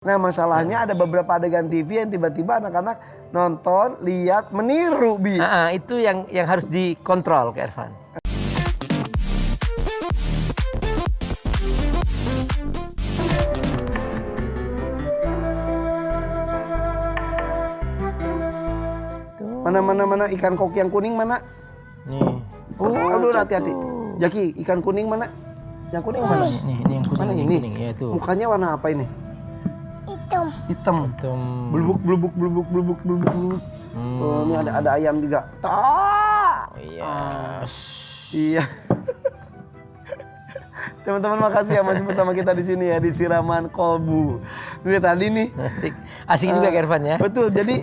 Nah masalahnya ada beberapa adegan TV yang tiba-tiba anak-anak nonton, lihat, meniru, Bi. Itu yang harus dikontrol, Kak Irfan. Mana ikan koki yang kuning mana? Nih. Aduh hati-hati. Jaki, ikan kuning mana? Yang kuning mana? Ini yang kuning. Mana ini? Kuning, ya, itu. Mukanya warna apa ini? Hitam. Blubuk. Oh, ini ada ayam juga. Iya. Teman-teman makasih ya masih bersama kita di sini ya di Siraman Kolbu. Ini tadi nih. Asik juga Kak Irfan ya. Betul. Jadi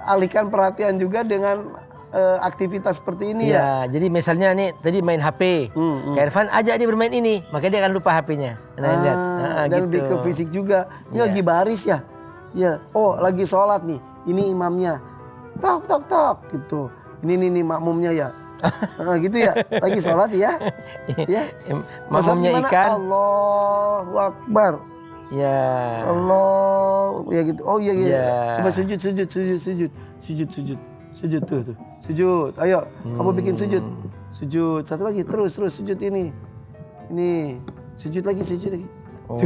alihkan perhatian juga dengan aktivitas seperti ini ya. Jadi misalnya nih tadi main HP. Kak Irfan ajak dia bermain ini, maka dia akan lupa HP-nya. Lihat. Dan gitu. lebih ke fisik juga. Ini lagi baris ya. Iya. Oh, lagi sholat nih. Ini imamnya. Tok gitu. Ini makmumnya ya. Gitu ya. Lagi sholat ya. Ya. Makmumnya ikan. Allahu Akbar. Ya. Allah. Ya gitu. Oh iya. Coba sujud. Sujud tuh. Sujud. Ayo, kamu bikin sujud. Sujud. Satu lagi. Terus sujud ini. Ini. Sujud lagi. Oh.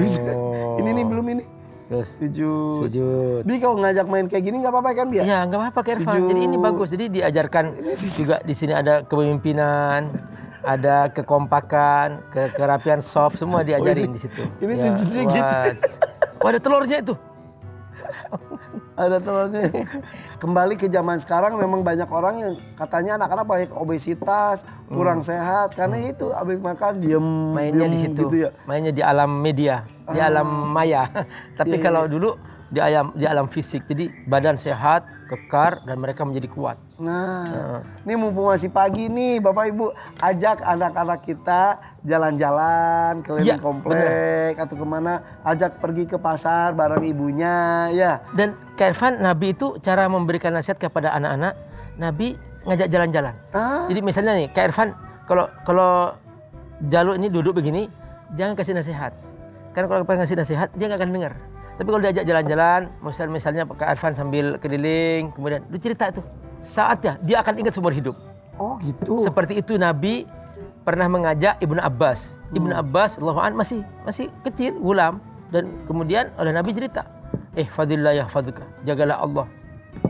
Ini nih belum ini. Terus Sujud. Bi kalau ngajak main kayak gini nggak apa-apa kan Bi? Iya nggak apa-apa Kak Irfan. Jadi ini bagus. Jadi diajarkan juga di sini ada kepemimpinan, ada kekompakan, kerapian soft semua diajarin di situ. Ini sujudnya gitu. Wah ada telurnya itu. Ada telurnya. Kembali ke zaman sekarang memang banyak orang yang katanya anak-anak banyak obesitas, kurang sehat karena itu habis makan diem mainnya di situ. Gitu ya. Mainnya di alam media, di alam maya. Tapi kalau dulu di alam fisik. Jadi badan sehat, kekar dan mereka menjadi kuat. Nah, ini mumpung masih pagi nih Bapak Ibu, ajak anak-anak kita jalan-jalan keliling komplek atau kemana, ajak pergi ke pasar bareng ibunya ya. Dan Kak Irfan, Nabi itu cara memberikan nasihat kepada anak-anak, Nabi ngajak jalan-jalan. Jadi misalnya nih Kak Irfan, kalau Jaluk ini duduk begini, jangan kasih nasihat. Karena kalau pengen ngasih nasihat, dia nggak akan dengar. Tapi kalau diajak jalan-jalan, misalnya Kak Irfan sambil keliling, kemudian dia cerita itu. Saatnya dia akan ingat seumur hidup. Oh gitu. Seperti itu Nabi pernah mengajak Ibnu Abbas. Ibnu Abbas radhiyallahu anhu masih kecil, gulam, dan kemudian oleh Nabi cerita, "Fadillah yahfazuka." Jagalah Allah.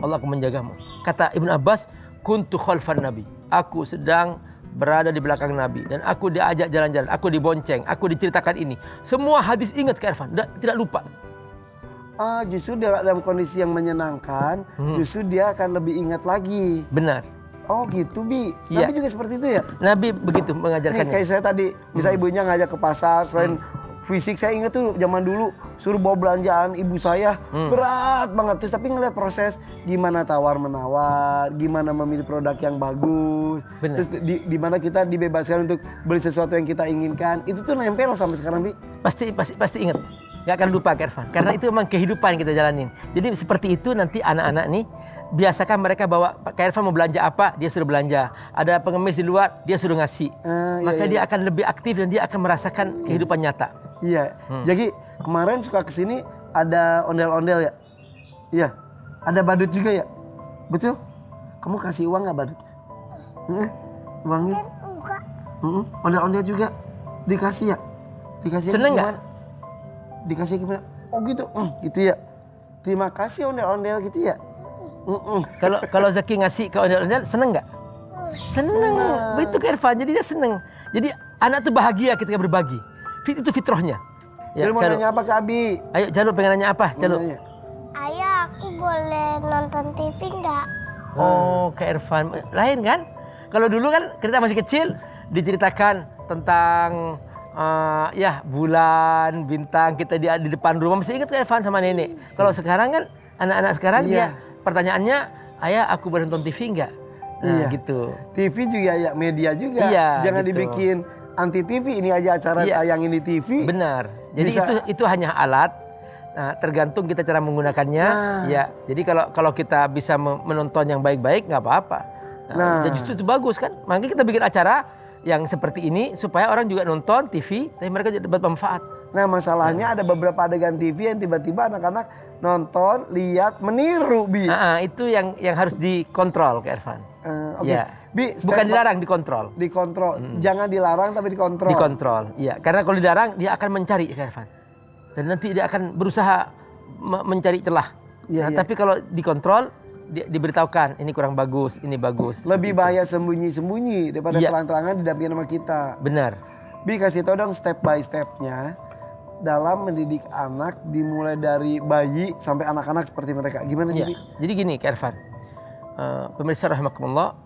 Allah akan menjagamu. Kata Ibnu Abbas, "Kuntu khalfan Nabi." Aku sedang berada di belakang Nabi dan aku diajak jalan-jalan, aku dibonceng, aku diceritakan ini. Semua hadis ingat Kak Irfan, tidak lupa. Justru dia dalam kondisi yang menyenangkan, justru dia akan lebih ingat lagi. Benar. Oh gitu Bi. Ya. Nabi juga seperti itu ya? Nabi begitu mengajarkannya. Kayak saya tadi, bisa ibunya ngajak ke pasar, selain fisik saya ingat tuh zaman dulu suruh bawa belanjaan ibu saya berat banget. Terus tapi ngeliat proses gimana tawar-menawar, gimana memilih produk yang bagus. Benar. Terus di mana kita dibebaskan untuk beli sesuatu yang kita inginkan. Itu tuh nempel sampai sekarang Bi. Pasti ingat. Gak akan lupa Kak Irfan. Karena itu memang kehidupan yang kita jalanin. Jadi seperti itu nanti anak-anak nih, biasakan mereka bawa, Kak Irfan mau belanja apa, dia suruh belanja. Ada pengemis di luar, dia suruh ngasih. Maka dia akan lebih aktif dan dia akan merasakan kehidupan nyata. Iya. Jadi kemarin suka kesini ada ondel-ondel ya? Iya. Ada badut juga ya? Betul? Kamu kasih uang gak badutnya? Uangnya? Ondel-ondel juga dikasih ya? Dikasih seneng gimana? gak? Dikasih gimana? Oh gitu, gitu ya. Terima kasih ondel-ondel gitu ya. Kalau Zaki ngasih ke ondel-ondel, seneng nggak? Seneng. Begitu Kak Irfan, jadi dia seneng. Jadi anak tuh bahagia ketika berbagi. Itu fitrahnya. Ya, mau nanya apa ke Abi? Ayo Jaluk pengen nanya apa? Jaluk. Ayah, aku boleh nonton TV nggak? Oh Kak Irfan, lain kan? Kalau dulu kan kita masih kecil diceritakan tentang bulan, bintang, kita di depan rumah masih ingat Kak Irfan sama nenek. Kalau sekarang kan anak-anak sekarang dia pertanyaannya, "Ayah, aku boleh nonton TV enggak?" Nah, gitu. TV juga ya media juga. Iya, jangan gitu. Dibikin anti TV, ini aja acara tayangin di TV. Benar. Jadi itu hanya alat. Nah, tergantung kita cara menggunakannya. Ya. Jadi kalau kita bisa menonton yang baik-baik nggak apa-apa. Nah, justru itu bagus kan? Makanya kita bikin acara yang seperti ini supaya orang juga nonton TV tapi mereka dapat manfaat. Nah masalahnya ada beberapa adegan TV yang tiba-tiba anak-anak nonton, lihat, meniru Bi. Itu yang harus dikontrol Kak Irfan. Oke. Ya. Bi, Bukan dilarang, dikontrol. Dikontrol. Jangan dilarang tapi dikontrol. Dikontrol. Iya, karena kalau dilarang dia akan mencari Kak Irfan. Dan nanti dia akan berusaha mencari celah. Iya, iya. Tapi kalau dikontrol, diberitahukan ini kurang bagus, ini bagus. Lebih bahaya sembunyi-sembunyi daripada Iya. terang-terangan didampingi sama kita. Benar. Bi kasih tau dong step by stepnya dalam mendidik anak dimulai dari bayi sampai anak-anak seperti mereka. Gimana sih Iya. Bi? Jadi gini Kak Irfan, pemirsa rahimakumullah,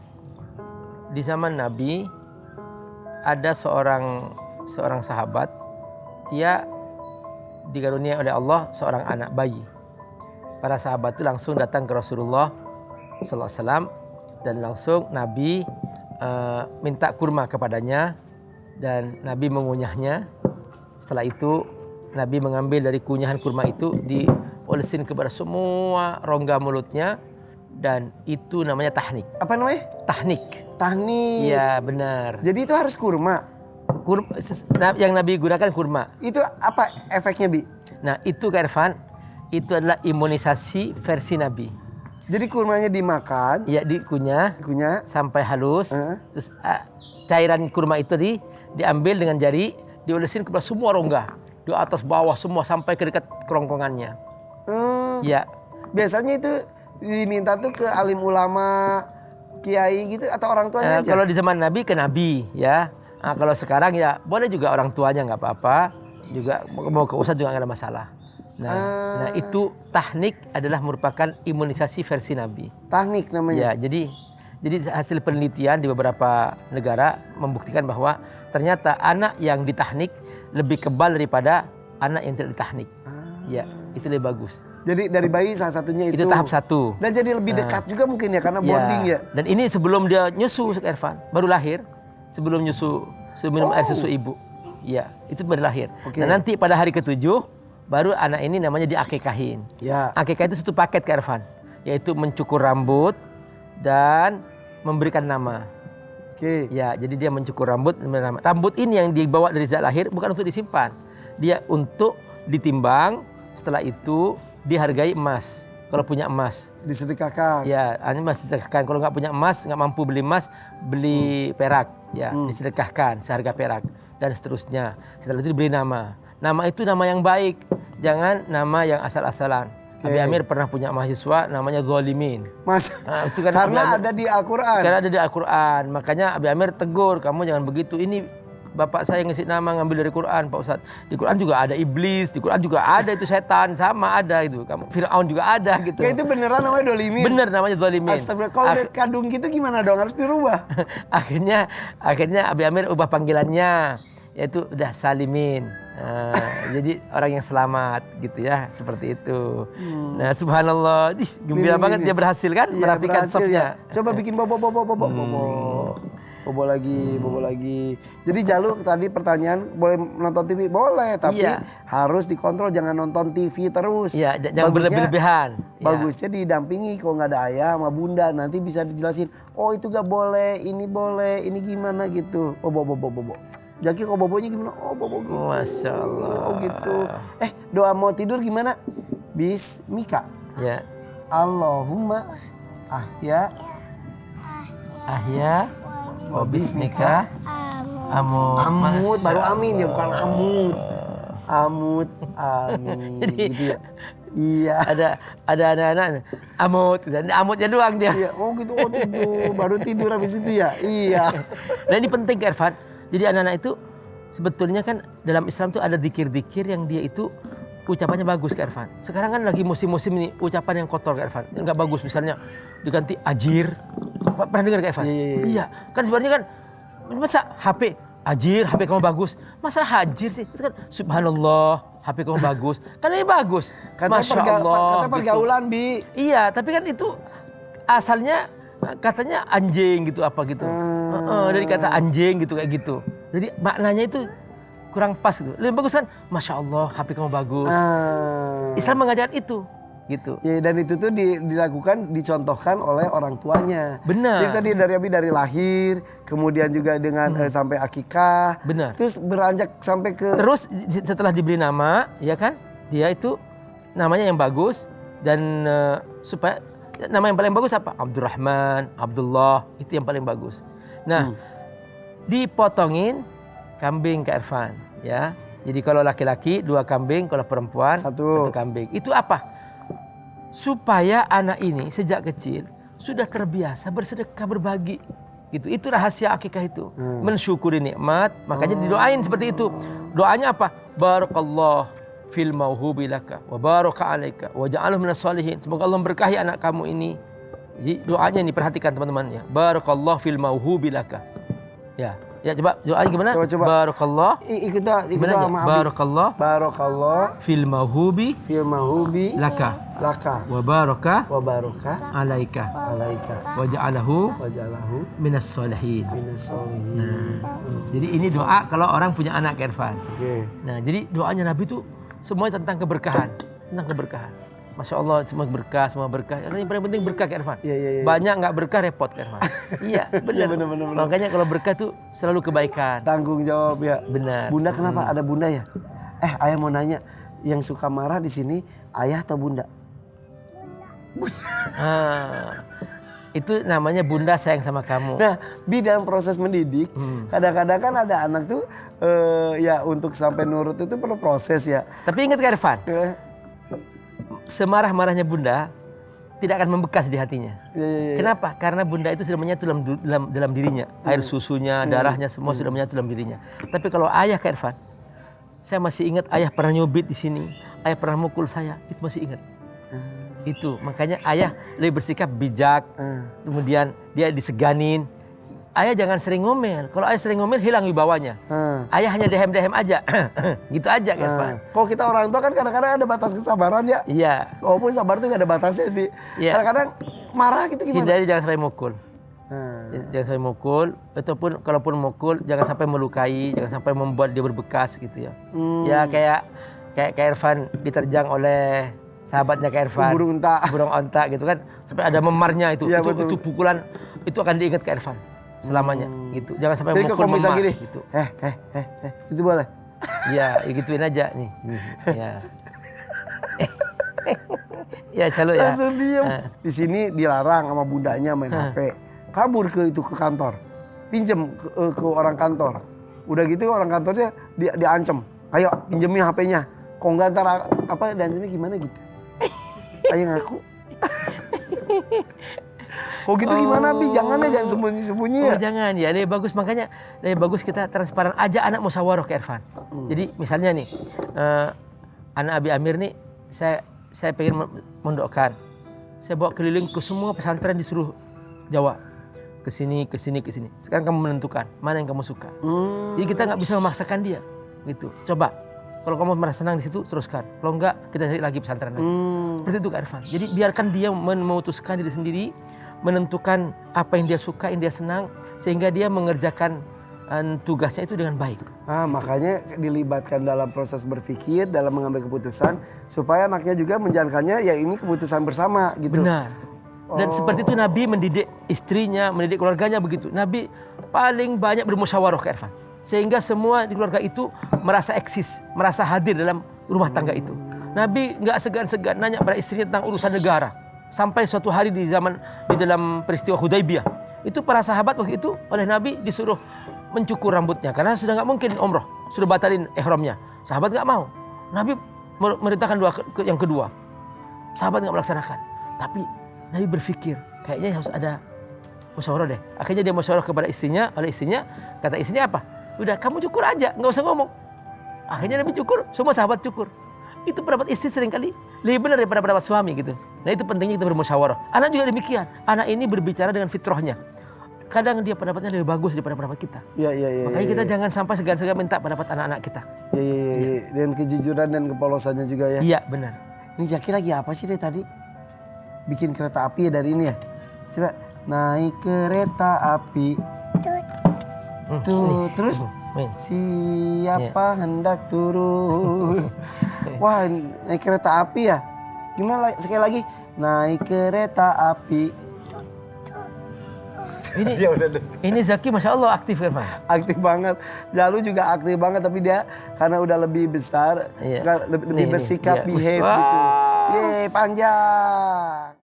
di zaman Nabi ada seorang sahabat, dia dikaruniai oleh Allah seorang anak bayi. Para sahabat itu langsung datang ke Rasulullah Sallallahu Alaihi Wasallam dan langsung Nabi minta kurma kepadanya dan Nabi mengunyahnya. Setelah itu Nabi mengambil dari kunyahan kurma itu diolesin kepada semua rongga mulutnya dan itu namanya tahnik. Apa namanya? Tahnik. Tahnik. Iya benar. Jadi itu harus kurma. Yang Nabi gunakan kurma. Itu apa efeknya Bi? Nah itu Kak Irfan, itu adalah imunisasi versi Nabi. Jadi kurmanya dimakan, Ya dikunyah sampai halus, terus cairan kurma itu diambil dengan jari, diolesin kepada semua rongga, di atas bawah semua sampai ke dekat kerongkongannya. Ya. Biasanya itu diminta tuh ke alim ulama, kiai gitu atau orang tuanya aja? Kalau di zaman Nabi ke Nabi ya. Nah, kalau sekarang ya boleh juga orang tuanya nggak apa-apa, juga mau ke ustadz juga nggak ada masalah. Nah itu tahnik adalah merupakan imunisasi versi Nabi. Tahnik namanya. Ya, jadi hasil penelitian di beberapa negara membuktikan bahwa ternyata anak yang ditahnik lebih kebal daripada anak yang tidak ditahnik. Ya, itu lebih bagus. Jadi dari bayi salah satunya itu. Itu tahap 1. Dan jadi lebih dekat juga mungkin ya karena bonding ya. Dan ini sebelum dia nyusu Irfan, baru lahir, sebelum minum air susu ibu. Ya, itu baru lahir. Oke. Nah, nanti pada hari ke-7 baru anak ini namanya diakekahin. Ya. Akekah itu satu paket Kak Irfan, yaitu mencukur rambut dan memberikan nama. Oke. Ya, jadi dia mencukur rambut, memberikan nama. Rambut ini yang dibawa dari saat lahir bukan untuk disimpan. Dia untuk ditimbang, setelah itu dihargai emas. Kalau punya emas. Disedekahkan. Ya, ini masih disedekahkan. Kalau nggak punya emas, nggak mampu beli emas, beli perak. Ya, disedekahkan seharga perak dan seterusnya. Setelah itu diberi nama. Nama itu nama yang baik, jangan nama yang asal-asalan. Abi Amir pernah punya mahasiswa namanya Zolimin. Mas, Nah, itu kan karena ada di Al-Quran. Karena ada di Al-Quran. Makanya Abi Amir tegur, kamu jangan begitu. Ini bapak saya ngasih nama ngambil dari Quran, Pak Ustadz. Di Quran juga ada iblis, di Quran juga ada itu setan, sama ada itu. Kamu Fir'aun juga ada gitu. Ya itu beneran namanya Dolimin. Bener namanya Zolimin. Astagfirullah. Kalau udah kadung gitu gimana dong? Harus dirubah. akhirnya Abi Amir ubah panggilannya, yaitu udah Salimin. Nah, jadi orang yang selamat gitu ya, seperti itu. Nah, subhanallah, gembira banget dia berhasil kan Iya, merapikan berhasil softnya. ya. Coba bikin bobo. Bobo lagi. Jadi Jalu tadi pertanyaan boleh nonton TV? Boleh, tapi Iya. harus dikontrol, jangan nonton TV terus. Iya, jangan berlebih-lebihan. Ya. Bagusnya didampingi kalau nggak ada ayah sama bunda, nanti bisa dijelasin. Oh itu gak boleh, ini gimana gitu. Oh bobo. Jaki kok bobonya gimana? Oh bobo gitu. Masya Allah. Oh gitu. Doa mau tidur gimana? Bismika. Ya. Allahumma ahya wa bismika amut. amut baru Masya amin ya bukan amut. Amut amin gitu ya. Iya. Ada anak-anak amut, dan amutnya doang dia. Iya, oh gitu, oh tidur, baru tidur habis itu ya. Iya. Nah ini penting Kak Irfan. Jadi anak-anak itu sebetulnya kan dalam Islam tuh ada zikir-zikir yang dia itu ucapannya bagus Kak Irfan. Sekarang kan lagi musim-musim ini ucapan yang kotor Kak Irfan, yang nggak bagus, misalnya diganti ajir. Pernah dengar Kak Irfan? Iya. Kan sebenarnya kan masa HP ajir, HP kamu bagus. Masa hajir sih? Itu kan subhanallah, HP kamu bagus. Kan ini bagus. Masya Allah. Kata pergaulan Bi. Iya, tapi kan itu asalnya katanya anjing gitu apa gitu. Dari kata anjing gitu kayak gitu. Jadi maknanya itu kurang pas gitu. Lebih bagus kan, Masya Allah HP kamu bagus. Islam mengajarkan itu. gitu. Ya, dan itu tuh dilakukan, dicontohkan oleh orang tuanya. Benar. Jadi tadi dari lahir, kemudian juga dengan sampai akikah. Benar. Terus beranjak sampai ke Terus setelah diberi nama, ya kan, dia itu namanya yang bagus dan supaya nama yang paling bagus apa? Abdurrahman, Abdullah, itu yang paling bagus. Nah, dipotongin kambing ke Irfan, ya. Jadi kalau laki-laki 2 kambing, kalau perempuan 1 kambing. Itu apa? Supaya anak ini sejak kecil sudah terbiasa bersedekah, berbagi. Gitu. Itu rahasia akikah itu. Mensyukuri nikmat, makanya didoain seperti itu. Doanya apa? Barakallah fil mauhubi laka wa baraka alaika wa ja'alhu minas shalihin. Semoga Allah memberkahi anak kamu ini. Jadi doanya ini perhatikan teman-teman ya. Barakallah fil mauhubi laka. Ya coba doanya gimana? Coba. Barakallah. Ikut sama Abi. Barakallah fil mauhubi laka wa baraka alaika wa ja'alahu minas shalihin. Jadi ini doa kalau orang punya anak ke Irfan. Nah, jadi doanya Nabi itu semuanya tentang keberkahan, Masya Allah, semua berkah. Yang paling penting berkah ke Irfan. Iya. Banyak nggak berkah repot ke Irfan. Iya, benar. Makanya kalau berkah tuh selalu kebaikan. Tanggung jawab ya. Benar. Bunda kenapa ada bunda ya? Ayah mau nanya, yang suka marah di sini ayah atau bunda? Itu namanya bunda sayang sama kamu. Nah, dalam proses mendidik, kadang-kadang kan ada anak tuh ya untuk sampai nurut itu perlu proses ya. Tapi ingat Kak Irfan, semarah-marahnya bunda tidak akan membekas di hatinya. Kenapa? Karena bunda itu sudah menyatu dalam dirinya. Air susunya, darahnya semua sudah menyatu dalam dirinya. Tapi kalau ayah Kak Irfan, saya masih ingat ayah pernah nyubit di sini, ayah pernah mukul saya, itu masih ingat. Itu makanya ayah lebih bersikap bijak. Kemudian dia diseganin. Ayah jangan sering ngomel. Kalau ayah sering ngomel hilang wibawanya. Ayah hanya dehem-dehem aja. Gitu aja kan Pak. Kalau kita orang tua kan kadang-kadang ada batas kesabaran ya. Iya. Walaupun sabar itu gak ada batasnya sih. Iya. Kadang-kadang marah gitu gimana? Hindari jangan sampai mukul. Jangan sampai mukul. Ataupun kalaupun mukul jangan sampai melukai. Jangan sampai membuat dia berbekas gitu ya. Ya kayak Irfan diterjang oleh sahabatnya Kak Irfan. Burung onta gitu kan. Sampai ada memarnya itu. Ya, itu pukulan itu akan diingat Kak Irfan selamanya gitu. Jangan sampai jadi mukul memar gitu. Itu boleh. Ya, gituin aja nih. Ya. Ya calo ya. Langsung diem. Di sini dilarang sama bundanya main HP. Kabur ke kantor. Pinjem ke orang kantor. Udah gitu orang kantornya diancam. Ayo pinjemin HP-nya. Kok enggak ntar diancamnya gimana gitu. Ayo ngaku. Kok gitu gimana Bi? Jangan sembunyi-sembunyi ya. Jangan ya, lebih bagus makanya lebih bagus kita transparan aja anak musyawarah ke Irfan. Jadi misalnya nih anak Abi Amir nih saya pengen mendoakan. Saya bawa keliling ke semua pesantren di seluruh Jawa. Ke sini. Sekarang kamu menentukan mana yang kamu suka. Jadi kita nggak bisa memaksakan dia. Gitu. Coba. Kalau kamu merasa senang di situ teruskan. Kalau enggak kita cari lagi pesantren lagi. Seperti itu Kak Irfan. Jadi biarkan dia memutuskan diri sendiri, menentukan apa yang dia suka, yang dia senang, sehingga dia mengerjakan tugasnya itu dengan baik. Makanya dilibatkan dalam proses berpikir, dalam mengambil keputusan, supaya anaknya juga menjalankannya ya ini keputusan bersama gitu. Benar. Dan seperti itu Nabi mendidik istrinya, mendidik keluarganya begitu. Nabi paling banyak bermusyawarah ke Irfan. Sehingga semua di keluarga itu merasa eksis, merasa hadir dalam rumah tangga itu. Nabi nggak segan-segan nanya pada istrinya tentang urusan negara. Sampai suatu hari di dalam peristiwa Hudaybiyah, itu para sahabat waktu itu oleh Nabi disuruh mencukur rambutnya karena sudah nggak mungkin umroh, sudah batalin ihramnya. Sahabat nggak mau. Nabi merintahkan yang kedua. Sahabat nggak melaksanakan. Tapi Nabi berpikir kayaknya harus ada musyawarah deh. Akhirnya dia musyawarah kepada istrinya. Oleh istrinya, kata istrinya apa? Udah kamu cukur aja, nggak usah ngomong. Akhirnya Nabi cukur, semua sahabat cukur. Itu pendapat istri seringkali lebih benar daripada pendapat suami gitu. Nah itu pentingnya kita bermusyawarah. Anak juga demikian. Anak ini berbicara dengan fitrahnya. Kadang dia pendapatnya lebih bagus daripada pendapat kita. Makanya kita jangan sampai segan-segan minta pendapat anak-anak kita. Iya. Dan kejujuran dan kepolosannya juga ya. Iya benar. Ini Jaki lagi apa sih deh tadi? Bikin kereta api ya dari ini ya. Coba naik kereta api. Tuh, terus siapa hendak turun? Wah, naik kereta api ya? Gimana sekali lagi? Naik kereta api. Ini Ya udah deh. ini Zaki Masya Allah aktif kan Pak? Aktif banget. Jalu juga aktif banget tapi dia karena udah lebih besar, Iya. suka lebih Nih, bersikap iya. behave Wah. gitu. Yeay, panjang.